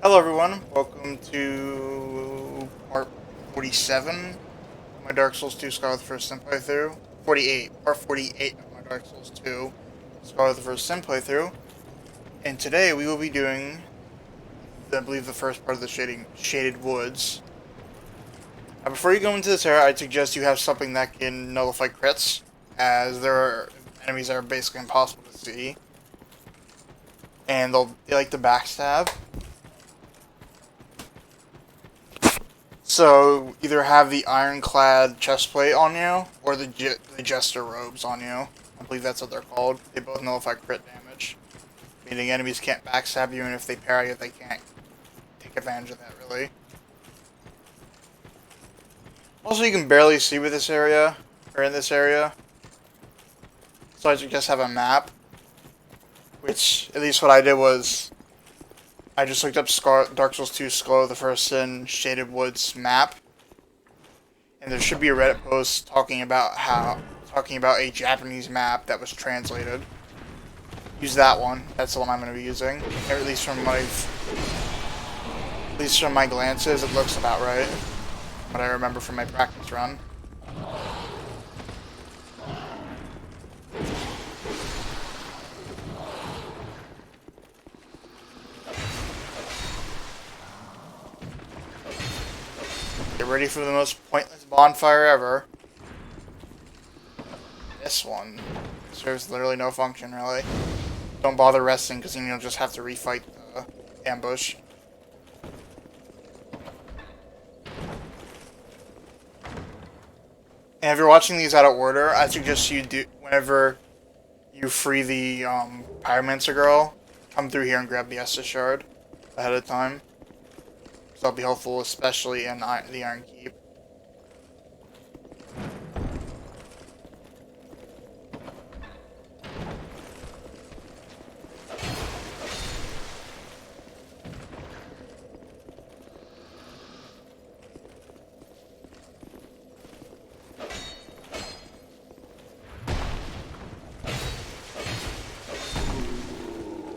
Hello everyone, welcome to part 47 of my Dark Souls 2 Scholar of the First Sin playthrough. Part 48 of my Dark Souls 2 Scholar of the First Sin playthrough. And today we will be doing, I believe, the first part of the Shaded Woods. Now before you go into this area, I'd suggest you have something that can nullify crits, as there are enemies that are basically impossible to see. And they like to backstab. So, either have the ironclad chestplate on you, or the jester robes on you. I believe that's what they're called. They both nullify crit damage. Meaning enemies can't backstab you, and if they parry it, they can't take advantage of that, really. Also, you can barely see with this area, or in this area. So I just have a map. Which, at least what I did was, I just looked up Dark Souls 2 Scholar of the First Sin Shaded Woods map. And there should be a Reddit post talking about a Japanese map that was translated. Use that one. That's the one I'm going to be using. Or at least from my glances, it looks about right. What I remember from my practice run. Get ready for the most pointless bonfire ever. This one serves literally no function, really. Don't bother resting, because then you'll just have to refight the ambush. And if you're watching these out of order, I suggest you do, whenever you free the Pyromancer girl, come through here and grab the Estus Shard ahead of time. So that'll be helpful, especially in the Iron Keep.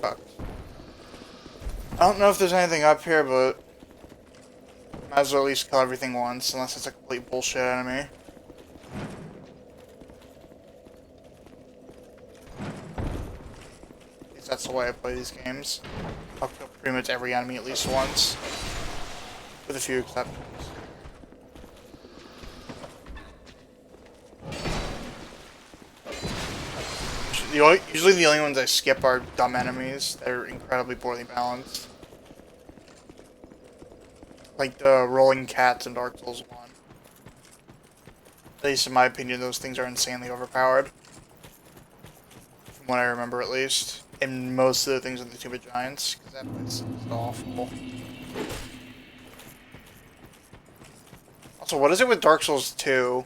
Fuck. I don't know if there's anything up here, but might as well at least kill everything once, unless it's a complete bullshit enemy. At least that's the way I play these games. I'll kill pretty much every enemy at least once, with a few exceptions. Usually the only ones I skip are dumb enemies. They're incredibly poorly balanced. Like the rolling cats in Dark Souls 1. At least in my opinion, those things are insanely overpowered. From what I remember, at least. And most of the things in the Tomb of Giants, because that place is awful. Also, what is it with Dark Souls 2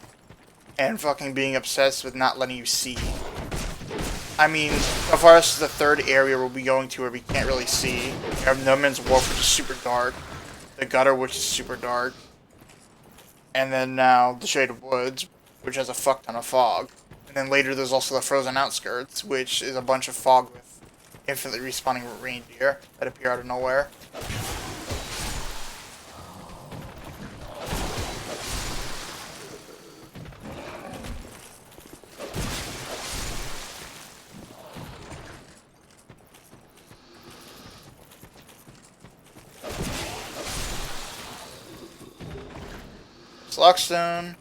and fucking being obsessed with not letting you see? I mean, so far as the third area we'll be going to where we can't really see. We have No Man's Wharf, which is super dark. The Gutter, which is super dark. And then now the Shaded Woods, which has a fuck ton of fog. And then later there's also the Frozen Outskirts, which is a bunch of fog with infinitely respawning reindeer that appear out of nowhere. Lockstone.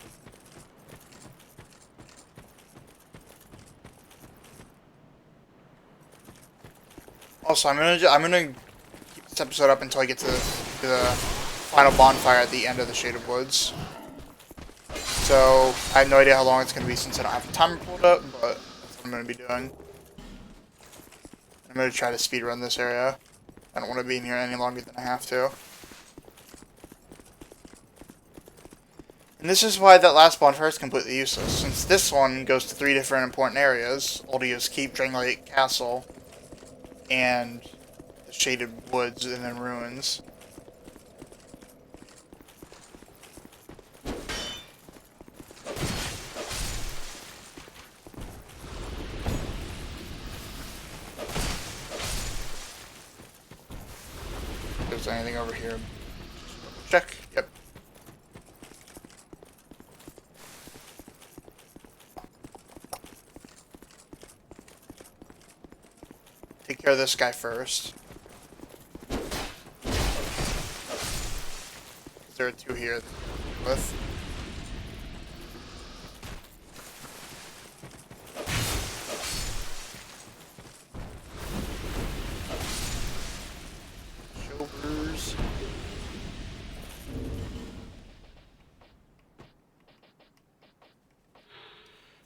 Also, I'm gonna keep this episode up until I get to the final bonfire at the end of the Shaded Woods. So I have no idea how long it's gonna be since I don't have the timer pulled up, but that's what I'm gonna be doing. I'm gonna try to speedrun this area. I don't want to be in here any longer than I have to. And this is why that last bonfire is completely useless, since this one goes to 3 different important areas: Oldia's Keep, Drangleic Castle, and the Shaded Woods, and then Ruins. there's anything over here. Just double check. Yep. Take care of this guy first. There are two here with. Shoulders.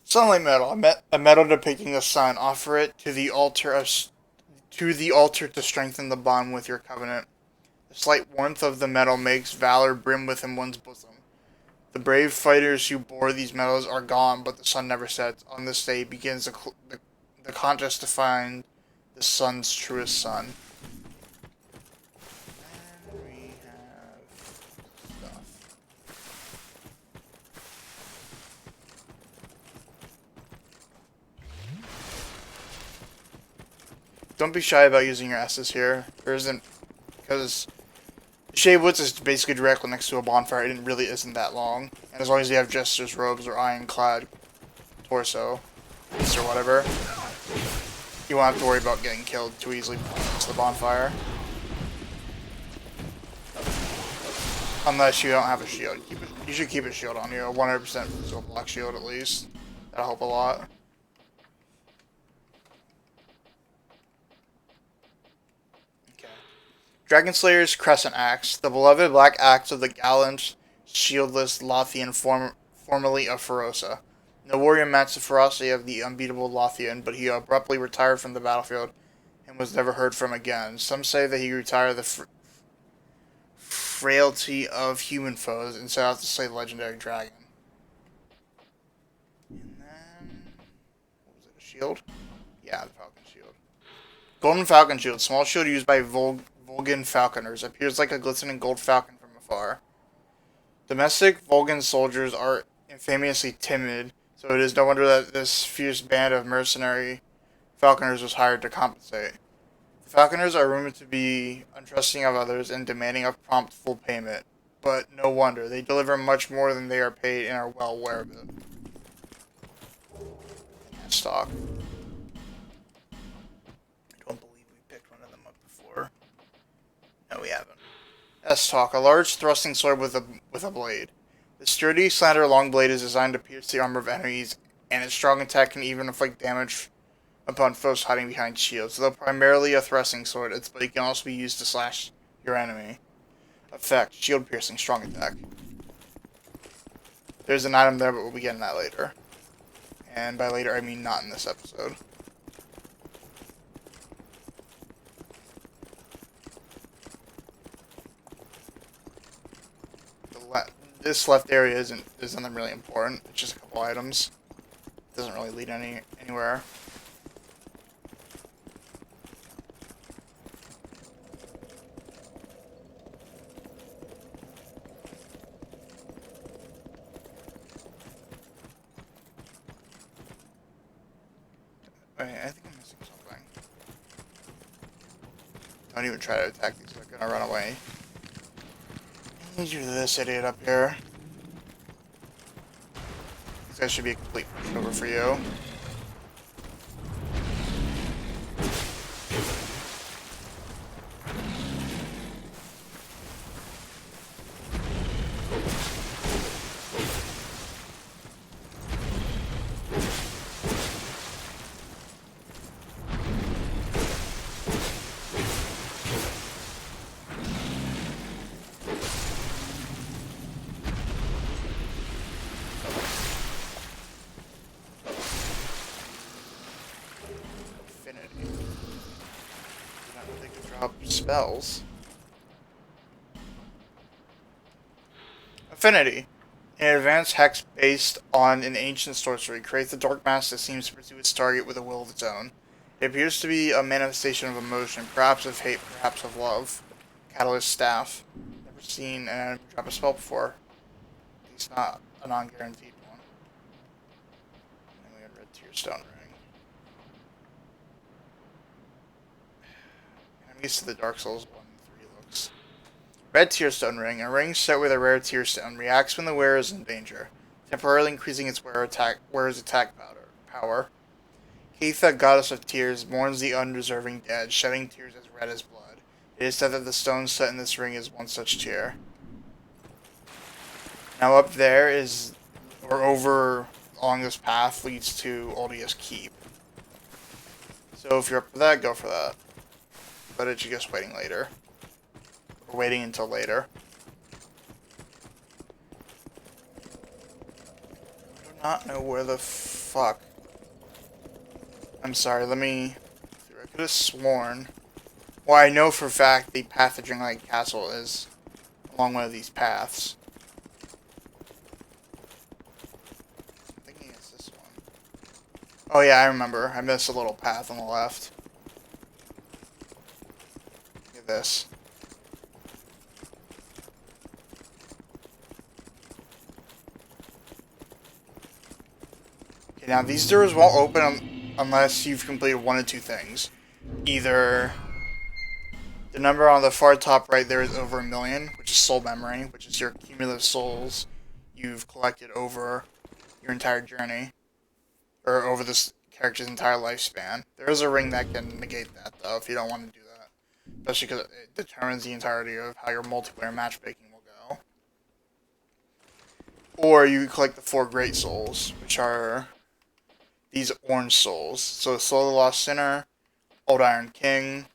Sunlight medal. A medal depicting the sun. Offer it to the altar to strengthen the bond with your covenant. The slight warmth of the medal makes valor brim within one's bosom. The brave fighters who bore these medals are gone, but the sun never sets. On this day begins the contest to find the sun's truest son. And we have stuff. Don't be shy about using your S's here. There isn't, because Shade Woods is basically directly next to a bonfire. It really isn't that long. And as long as you have Jester's robes or ironclad torso, or whatever, you won't have to worry about getting killed too easily to the bonfire. Unless you don't have a shield. You should keep a shield on you. A 100% block shield at least. That'll help a lot. Dragonslayer's Crescent Axe, the beloved black axe of the gallant, shieldless Lothian formerly of Ferosa. No warrior matched the ferocity of the unbeatable Lothian, but he abruptly retired from the battlefield and was never heard from again. Some say that he retired the frailty of human foes and set out to slay the legendary dragon. And then, what was it, a shield? Yeah, the Falcon Shield. Golden Falcon Shield, small shield used by Volgan falconers, appears like a glistening gold falcon from afar. Domestic Volgan soldiers are infamously timid, so it is no wonder that this fierce band of mercenary falconers was hired to compensate. The falconers are rumored to be untrusting of others and demanding a prompt full payment, but no wonder. They deliver much more than they are paid and are well aware of it. Stock. I don't believe we picked one of them up before. No, we haven't. S-Talk, a large thrusting sword with a blade. The sturdy, slender long blade is designed to pierce the armor of enemies, and its strong attack can even inflict damage upon foes hiding behind shields. Though primarily a thrusting sword, its blade can also be used to slash your enemy. Effect, shield piercing, strong attack. There's an item there, but we'll be getting that later. And by later, I mean not in this episode. This left area isn't really important. It's just a couple items. It doesn't really lead anywhere. Wait, I think I'm missing something. Don't even try to attack these. They're gonna run away. I need you to this idiot up here. This guy should be a complete pushover for you. Spells. Affinity. An advanced hex based on an ancient sorcery creates a dark mass that seems to pursue its target with a will of its own. It appears to be a manifestation of emotion, perhaps of hate, perhaps of love. Catalyst Staff. Never seen an enemy drop a spell before. At least not a non-guaranteed one. And we had Red Tear Stone Ring. I'm used to the Dark Souls 1 and 3 looks. Red Tearstone Ring. A ring set with a rare tearstone. Reacts when the wearer is in danger, temporarily increasing its wearer's attack power. Heatha, goddess of tears, mourns the undeserving dead, shedding tears as red as blood. It is said that the stone set in this ring is one such tear. Now up there is, or over along this path, leads to Oldia's Keep. So if you're up for that, go for that. But it's just waiting later. We're waiting until later. I do not know where the fuck. I'm sorry, let me... I could have sworn... Well, I know for a fact the path to Dringlight Castle is along one of these paths. I'm thinking it's this one. Oh yeah, I remember. I missed a little path on the left. Look at this. Okay, now these doors won't open unless you've completed one of two things. Either the number on the far top right there is over 1,000,000, which is soul memory, which is your cumulative souls you've collected over your entire journey, or over this character's entire lifespan. There is a ring that can negate that, though, if you don't want to do that. Especially because it determines the entirety of how your multiplayer matchmaking will go. Or you collect the 4 Great Souls, which are these orange souls. So Soul of the Lost Sinner, Old Iron King,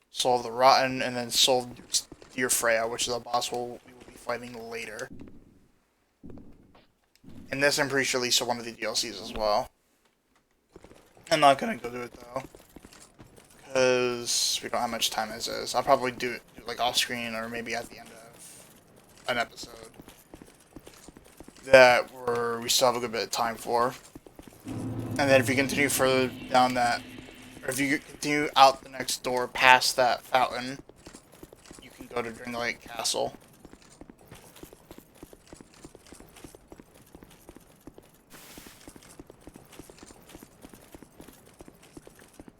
Soul of the Rotten, and then Soul of Dear Freya, which is a boss we will be fighting later. And this I'm pretty sure leads to one of the DLCs as well. I'm not gonna go do it though, because we don't have much time as is. I'll probably do it like off screen or maybe at the end of an episode that we still have a good bit of time for. And then if you continue further down that, or if you continue out the next door past that fountain, you can go to Dringlight Castle.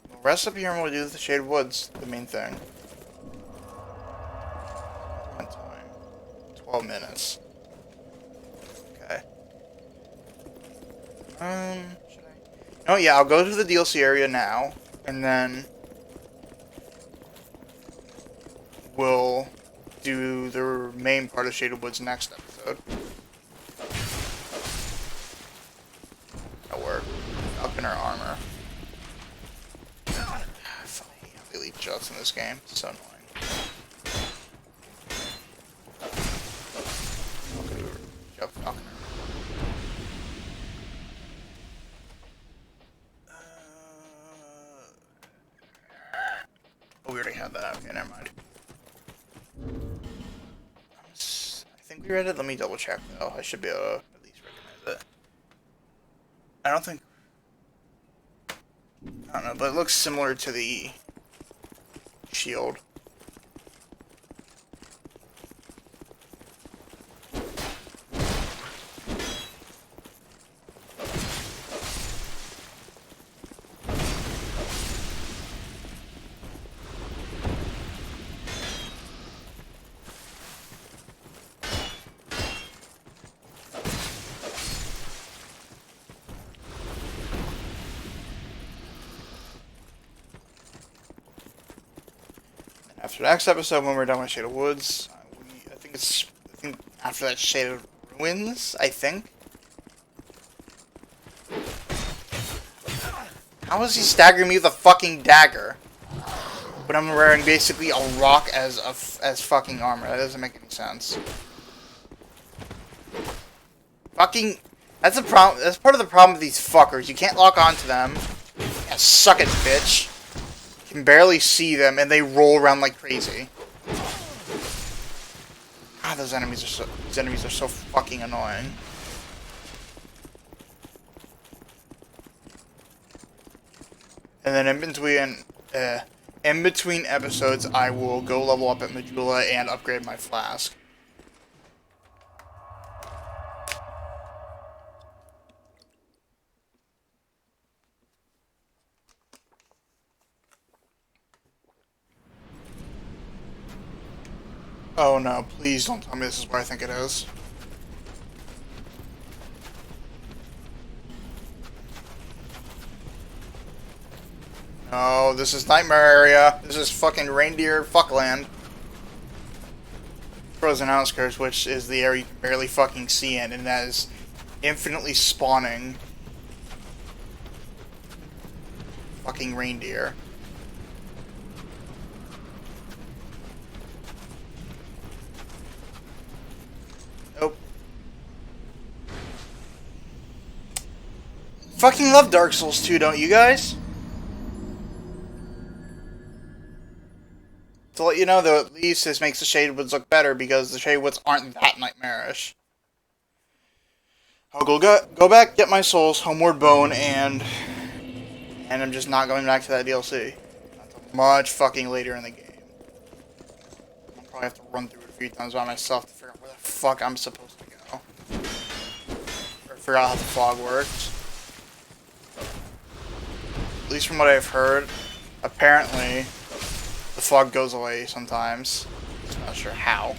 We'll rest up here and we'll do the Shaded Woods, the main thing. One time. 12 minutes. Okay. Should I? Oh yeah, I'll go to the DLC area now, and then we'll do the main part of Shaded Woods next episode. That'll work. Falconer armor. I hate how they leave juts in this game. It's so annoying. Falconer. Oh, we already had that. Okay, never mind. I think we read it. Let me double check though. I should be able to at least recognize it. I don't think... I don't know, but it looks similar to the shield. After the next episode, when we're done with Shaded Woods, I think after that Shaded Ruins, I think. How is he staggering me with a fucking dagger? But I'm wearing basically a rock as fucking armor. That doesn't make any sense. Fucking, that's a problem. That's part of the problem with these fuckers. You can't lock onto them. Yeah, suck it, bitch. Can barely see them, and they roll around like crazy. God, these enemies are so fucking annoying. And then in between episodes, I will go level up at Medulla and upgrade my flask. Oh no, please don't tell me this is what I think it is. No, this is Nightmare Area. This is fucking Reindeer Fuckland. Frozen Outskirts, which is the area you can barely fucking see in, and that is infinitely spawning fucking reindeer. Nope. Fucking love Dark Souls 2, don't you guys? To let you know, though, at least this makes the Shaded Woods look better because the Shaded Woods aren't that nightmarish. I'll go back, get my souls, Homeward Bone, and I'm just not going back to that DLC. Until much fucking later in the game. I'll probably have to run through it a few times by myself to figure out where the fuck I'm supposed to go. Or figure out how the fog works. At least from what I've heard, apparently the fog goes away sometimes. Just not sure how.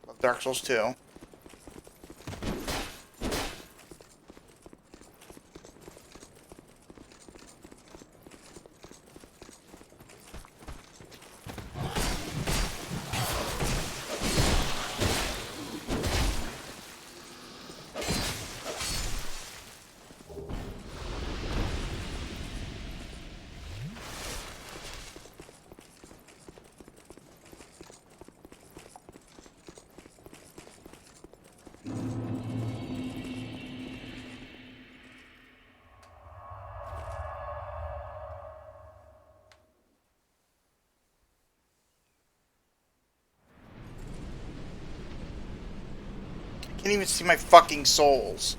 Love Dark Souls 2. I can't even see my fucking souls.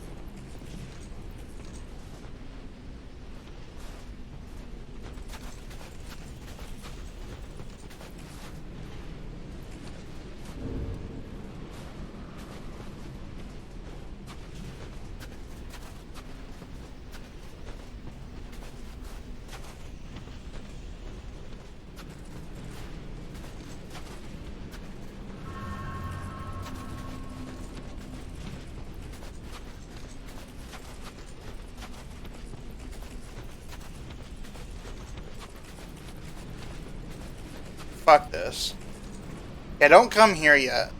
Fuck this. Yeah, don't come here yet.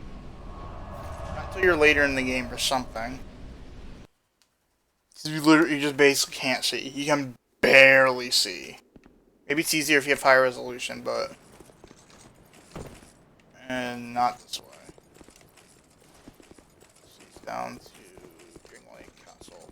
Not until you're later in the game or something. You just basically can't see. You can barely see. Maybe it's easier if you have high resolution, but... And not this way. She's down to Green Lake Castle.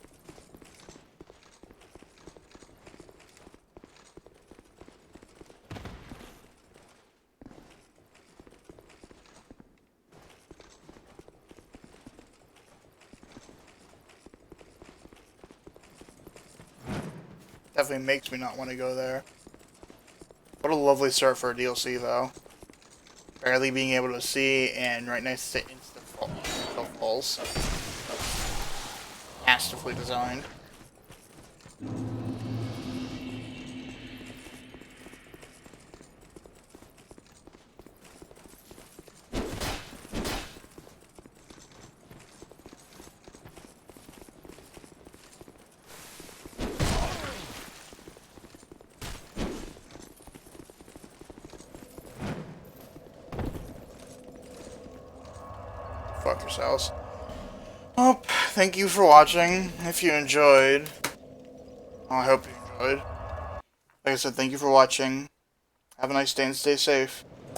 Definitely makes me not want to go there. What a lovely start for a DLC, though. Barely being able to see, and right next to instant falls. Masterfully designed. Fuck yourselves. Well, thank you for watching. If you enjoyed, well, I hope you enjoyed. Like I said, thank you for watching. Have a nice day and stay safe.